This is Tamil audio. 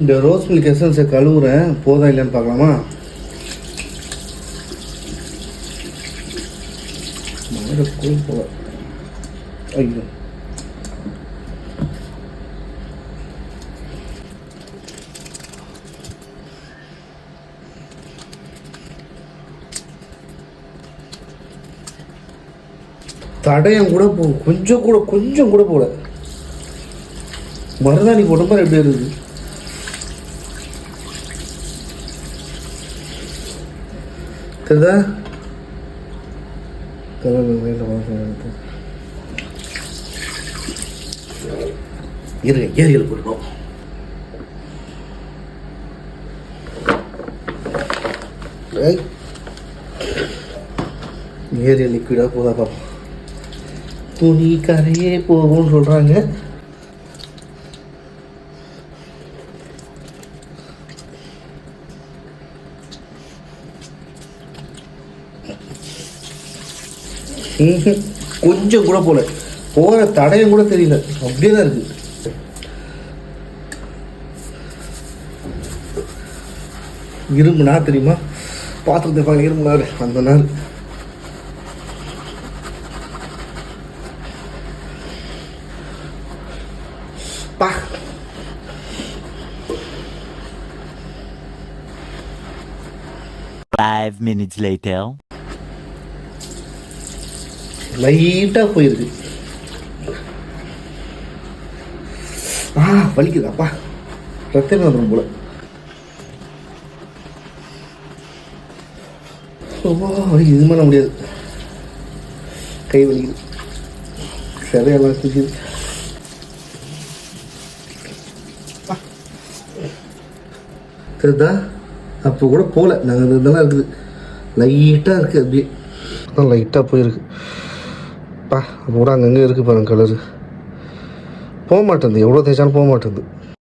இந்த ரோஸ் மில்க் எசன்ஸை கழுவுறேன், போதா இல்லைன்னு பார்க்கலாமா? போல ஐயோ, தடயம் கூட கொஞ்சம் கூட போல. மருதாணி போட்ட மாதிரி எப்படி இருக்குது? தெரியுதா? ஏரியல் போடுவோம். ஏரியல் லிக்விடா போதா பார்ப்போம். துணி கரையே போகும்னு சொல்றாங்க. கொஞ்சம் கூட போல, போற தடயம் கூட தெரியல, அப்படியே தான் இருக்கு. இரும்புனா தெரியுமா, பாத்திரத்தை பார்க்க இரும்புனாரு அந்த நாள். பா Five minutes later. லைட்டா போயிருக்கு. வலிக்குதாப்பா, ரத்தம் வந்துடும் போல. இது பண்ண முடியாது, கை வலிக்குது, சரியாலாம் தூக்கிது. தெரியுதா? அப்போ கூட போகல, நாங்கள் இதெல்லாம் இருக்குது, லைட்டாக இருக்குது, அப்படியே தான் லைட்டாக போயிருக்கு. அப்போ கூட அங்கங்கே இருக்குது பாருங்க, கலரு போக மாட்டேங்குது, எவ்வளோ தேய்ச்சாலும் போக மாட்டேங்குது.